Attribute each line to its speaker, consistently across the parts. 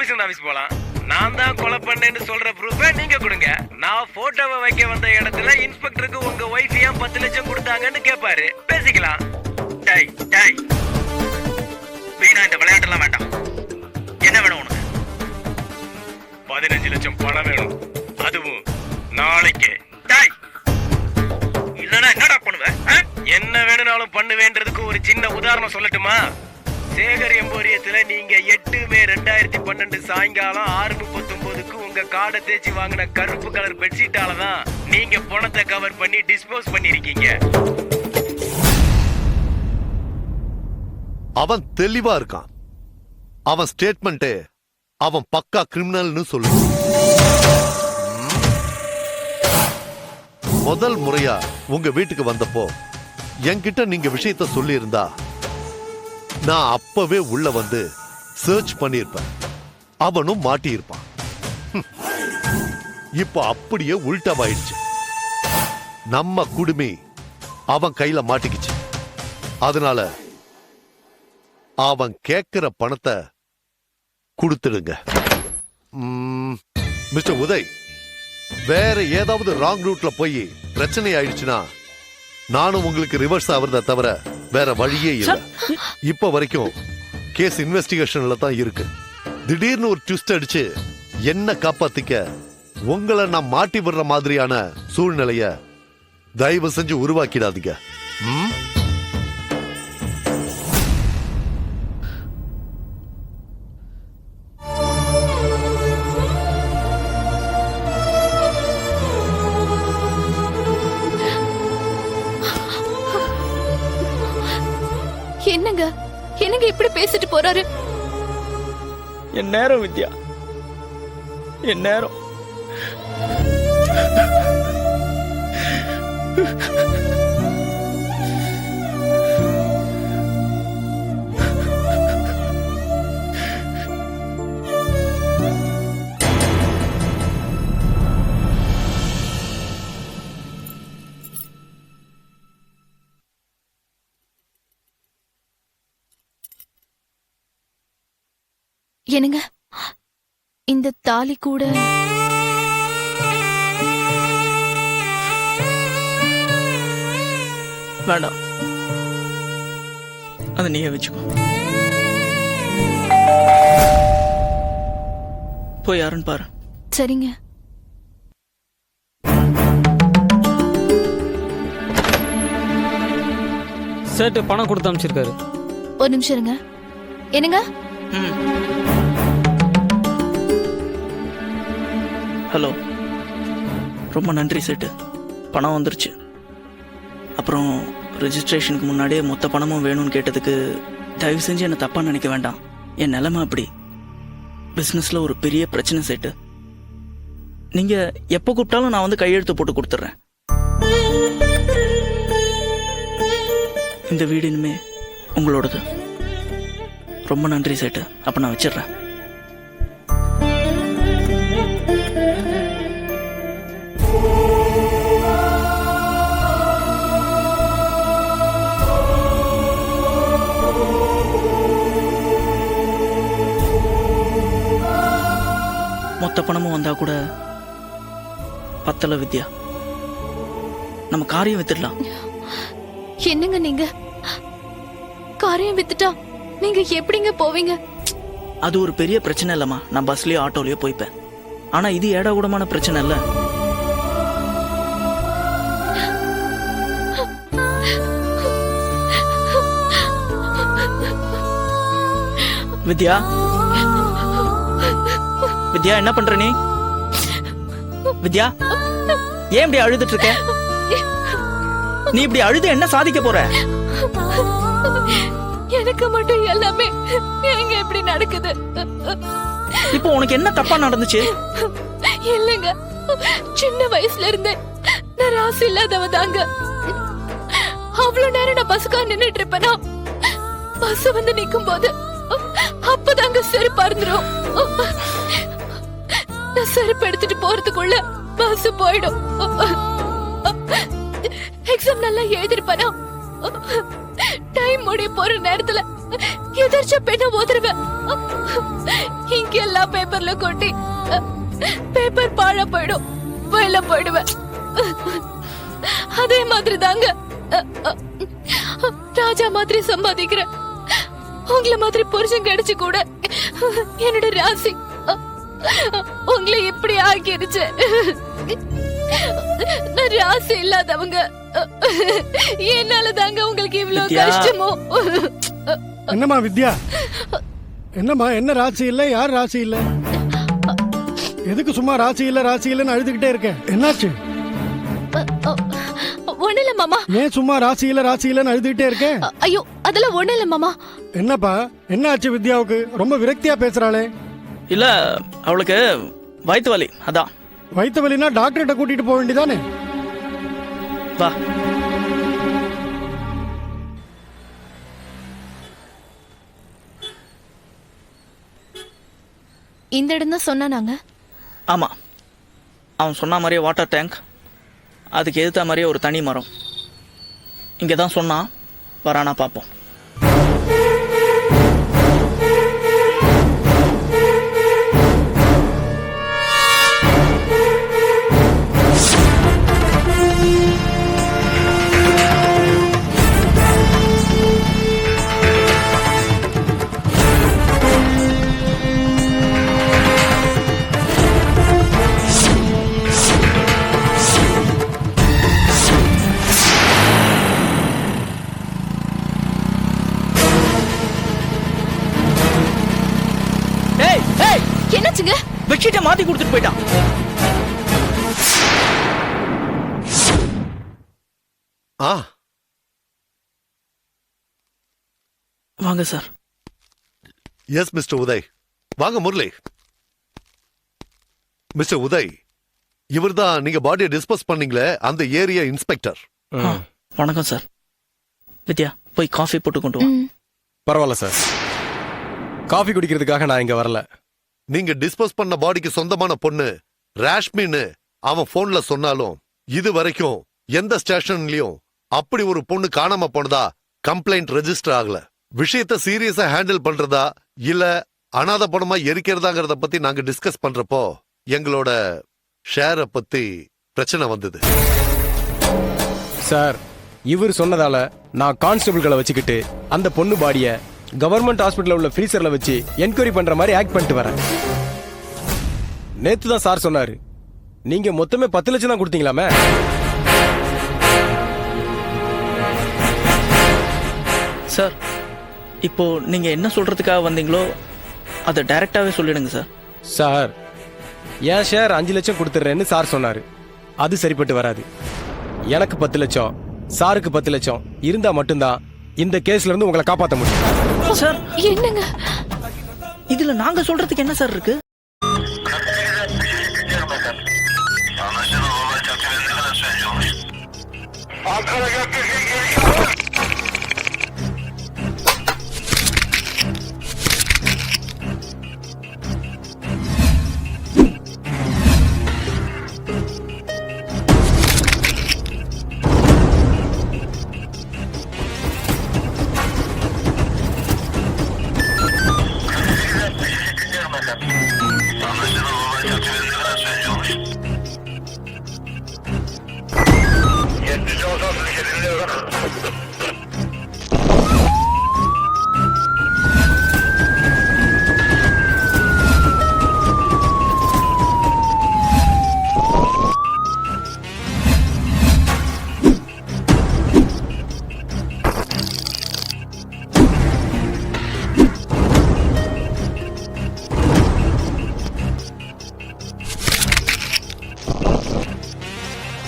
Speaker 1: Division office போலாம். நான் தான் கொலை பண்ணேன்னு சொல்ற ப்ரூஃபை நீங்க கொடுங்க. நான் போட்டோவை வைக்க வந்த இடத்துல இன்ஸ்பெக்டருக்கு உங்க ஒய்ஃப் ஏன் 10 லட்சம் கொடுத்தாங்கன்னு கேட்பாரு. பேசிக்கலாம். டேய் டேய், வீணா இந்த விளையாட்டெல்லாம் வேண்டாம். என்ன வேணும் உனக்கு? 15 லட்சம் பணம் வேணும், அதுவும் நாளைக்கு. டேய், இல்லனா என்னடா பண்ணுவ? என்ன வேணும்னாலும் பண்ணுவேன்றதுக்கு ஒரு சின்ன உதாரணம் சொல்லட்டுமா? சேகர் எம்போரியத்துல நீங்க 8 மே 2012 சாயங்காலம் 6:39க்கு உங்க காடை தேய்ச்சி வாங்கின கருப்பு கலர் பெட்ஷீட்டால தான் நீங்க பணத்தை கவர் பண்ணி டிஸ்போஸ் பண்ணிருக்கீங்க.
Speaker 2: அவன் தெளிவா இருக்கான். அவன் ஸ்டேட்மெண்ட் அவன் பக்கா கிரிமினல்னு சொல்லு. முதல் முறையா உங்க வீட்டுக்கு வந்தப்போ என்கிட்ட நீங்க விஷயத்த சொல்லி இருந்தா நான் அப்பவே உள்ள வந்து சர்ச் பண்ணிருப்பேன். அவனும் மாட்டி இருப்பான். இப்ப அப்படியே உல்டாவாயிடுச்சு. நம்ம குடுமி அவன் கையில மாட்டிக்கிச்சு. அதனால அவன் கேட்கிற பணத்தை கொடுத்துடுங்க. மிஸ்டர் உதய், வேற ஏதாவது ராங் ரூட்ல போய் பிரச்சனை ஆயிடுச்சுன்னா நானும் உங்களுக்கு ரிவர்ஸ் ஆவறத தவிர வேற வழியே இல்லை. இப்ப வரைக்கும் கேஸ் இன்வெஸ்டிகேஷன்ல தான் இருக்கு. திடீர்னு ஒரு ட்விஸ்ட் அடிச்சு என்ன காப்பாத்திக்க உங்களை நான் மாட்டி விடுற மாதிரியான சூழ்நிலைய தயவு செஞ்சு உருவாக்கிடாதீங்க.
Speaker 3: என்னங்க என்னங்க இப்படி பேசிட்டு போறாரு?
Speaker 4: என் நேரம் வித்யா, என் நேரம்.
Speaker 3: என்னங்க இந்த தாலி கூட
Speaker 4: வேண்டாம், அதை நீயே வச்சுக்கோ. போய் யாருன்னு பாரு.
Speaker 3: சரிங்க.
Speaker 5: சேட்டு பணம் கொடுத்து அனுப்பிச்சிருக்காரு.
Speaker 3: ஒரு நிமிஷம் இருங்க. என்னங்க?
Speaker 4: ஹலோ, ரொம்ப நன்றி சேட்டு. பணம் வந்துருச்சு. அப்புறம் ரெஜிஸ்ட்ரேஷனுக்கு முன்னாடியே மொத்த பணமும் வேணும்னு கேட்டதுக்கு தயவு செஞ்சு என்னை தப்பாக நினைக்க வேண்டாம். என் நிலைமை அப்படி. பிஸ்னஸில் ஒரு பெரிய பிரச்சனை சேட்டு. நீங்கள் எப்போ கூப்பிட்டாலும் நான் வந்து கையெழுத்து போட்டு கொடுத்துட்றேன். இந்த வீடு இனிமே உங்களோடது. ரொம்ப நன்றி சேட்டு. அப்போ நான் வச்சிடுறேன். மொத்த பணமும் வந்தா கூட பத்தல வித்யா. நம்ம காரியம் வித்துடலாம்.
Speaker 3: என்னங்க நீங்க காரியம் வித்துட்டா நீங்க எப்படிங்க போவீங்க?
Speaker 4: அது ஒரு பெரிய பிரச்சனை இல்லம்மா. நான் பஸ்லயோ ஆட்டோலயோ போய்ப்பேன். ஆனா இது ஏடாகூடமான பிரச்சனை இல்ல. வித்யா, வித்யா என்ன பண்ற நீ? வித்யா, ஏன் இப்படி அழுதுட்டு இருக்க? நீ இப்படி அழுது என்ன சாதிக்க போற?
Speaker 3: எனக்கு மட்டும் எல்லாமே எங்க இப்படி நடக்குது?
Speaker 4: இப்போ உனக்கு என்ன தப்பா நடந்துச்சு?
Speaker 3: இல்லங்க, சின்ன வயசுல இருந்தே நான் ராசி இல்லாதவ தாங்க. அவ்வளவு நேரம் நான் பஸ்ஸுக்காக நின்னுட்டு இருப்பேனா, பஸ் வந்து நிக்கும் போது அப்பதாங்க செருப்பு அறுந்துரும். நான் செருப்பு எடுத்துட்டு போறதுக்குள்ள பஸ் போயிடும். எக்ஸாம் நல்லா எழுதிருப்பேனா, டைம் முடிய போற நேரத்துல எதிர்ச்ச பெண்ண ஓதுருவேன். இங்கெல்லாம் பேப்பர்ல கொட்டி பேப்பர் பாழ போயிடும், வயல போயிடுவேன். அதே மாதிரி தாங்க ராஜா மாதிரி சம்பாதிக்கிறேன். உங்களை மாதிரி புருஷன் கிடைச்சு கூட என்னோட ராசி உங்களை இப்படி ஆக்கிருச்சு. நான் ராசி இல்லாதவங்க, என்னால தாங்க உங்களுக்கு இவ்வளவு
Speaker 4: வித்யா.
Speaker 3: கஷ்டமோ.
Speaker 6: என்னம்மா வித்யா, என்னம்மா, என்ன ராசி இல்ல, யார் ராசி இல்ல? எதுக்கு சும்மா ராசி இல்ல ராசி இல்லன்னு அழுதுகிட்டே இருக்க? என்னாச்சு?
Speaker 3: ஒண்ணு இல்ல மாமா.
Speaker 6: ஏன் சும்மா ராசி இல்ல ராசி இல்லன்னு அழுதுகிட்டே இருக்க?
Speaker 3: ஐயோ அதெல்லாம் ஒண்ணு இல்ல மாமா.
Speaker 6: என்னப்பா, என்ன ஆச்சு வித்யாவுக்கு? ரொம்ப விரக்தியா பேசுறாளே.
Speaker 4: இல்ல அவளுக்கு வயிற்று வலி, அதான்.
Speaker 6: வயிற்று வலினா டாக்டர்கிட்ட கூட்டிட்டு போக வேண்டியதானே?
Speaker 4: வா.
Speaker 3: இந்த இடம் தான் சொன்னா நாங்க.
Speaker 4: ஆமா, அவன் சொன்ன மாதிரியே வாட்டர் டேங்க், அதுக்கு எதிர்த்த மாதிரியே ஒரு தனி மரம். இங்கே தான் சொன்னான், வரானா பார்ப்போம்.
Speaker 3: என்னாச்சுங்க?
Speaker 4: பெட்ஷீட்டை மாத்தி கொடுத்துட்டு போயிட்டான்.
Speaker 2: ஆ,
Speaker 4: வாங்க சார்.
Speaker 2: S mister Uday. வாங்க முரளி. மிஸ்டர் உதய், இவர்தான் நீங்க பாடியை டிஸ்போஸ் பண்ணீங்களே அந்த ஏரியா இன்ஸ்பெக்டர்.
Speaker 4: வணக்கம் சார். வித்யா, போய் காஃபி போட்டு கொண்டு வா.
Speaker 7: பரவாயில்ல சார், காஃபி குடிக்கிறதுக்காக நான் இங்க வரல.
Speaker 2: நீங்க டிஸ்போஸ் பண்ண பாடிக்கு சொந்தமான பொண்ணு ராஷ்மின்னு அவன் போன்ல சொன்னாலும் இது வரைக்கும் எந்த ஸ்டேஷன்லயும் அப்படி ஒரு பொண்ணு காணாம போனதா கம்ப்ளைண்ட் ரெஜிஸ்டர் ஆகல. விஷயத்த சீரியஸா ஹேண்டில் பண்றதா இல்ல அனாதை பணமா எரிக்கிறதாங்கிறத பத்தி நாங்க டிஸ்கஸ் பண்றப்போ எங்களோட ஷேரை பத்தி பிரச்சனை வந்தது.
Speaker 7: சார், இவர் சொன்னதால நான் கான்ஸ்டபிள்களை வச்சுக்கிட்டு அந்த பொண்ணு பாடிய கவர்மெண்ட் ஹாஸ்பிட்டல்ல உள்ள ஃப்ரீசர்ல வச்சு என்கொயரி பண்ற மாதிரி ஆக்ட் பண்ணிட்டு வரேன். நேத்து தான் சார் சொன்னாரு, நீங்க மொத்தமே 10 லட்சம் தான் கொடுத்தீங்களாமே.
Speaker 4: சார், இப்போ நீங்க என்ன சொல்றதுக்காக வந்தீங்களோ அதை டைரக்டாவே சொல்லிடுங்க சார்.
Speaker 7: சார், என் ஷேர் 5 லட்சம் கொடுத்துட்றேன்னு சார் சொன்னாரு. அது சரிப்பட்டு வராது. எனக்கு 10 லட்சம், சாருக்கு 10 லட்சம் இருந்தா மட்டும்தான் இந்த கேஸ்ல இருந்து உங்களை காப்பாற்ற முடியும்.
Speaker 4: சார்,
Speaker 3: என்னங்க?
Speaker 4: இதுல நாங்க சொல்றதுக்கு என்ன சார் இருக்கு?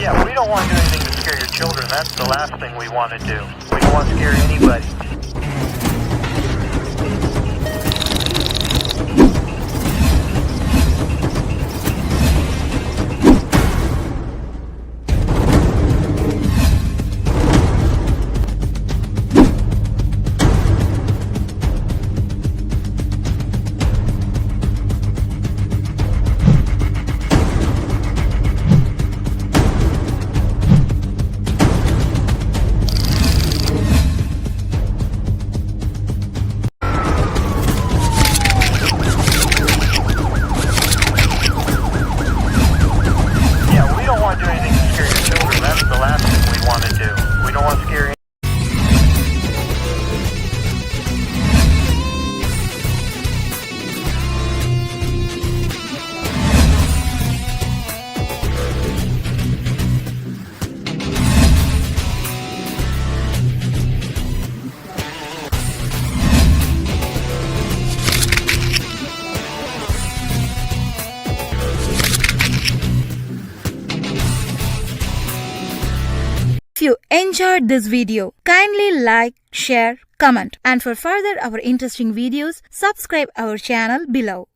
Speaker 8: Yeah, we don't want to do anything to scare your children. That's the last thing we want to do. We don't want to scare anybody.
Speaker 9: you enjoyed this video, kindly like, share, comment, and for further our interesting videos, subscribe our channel below.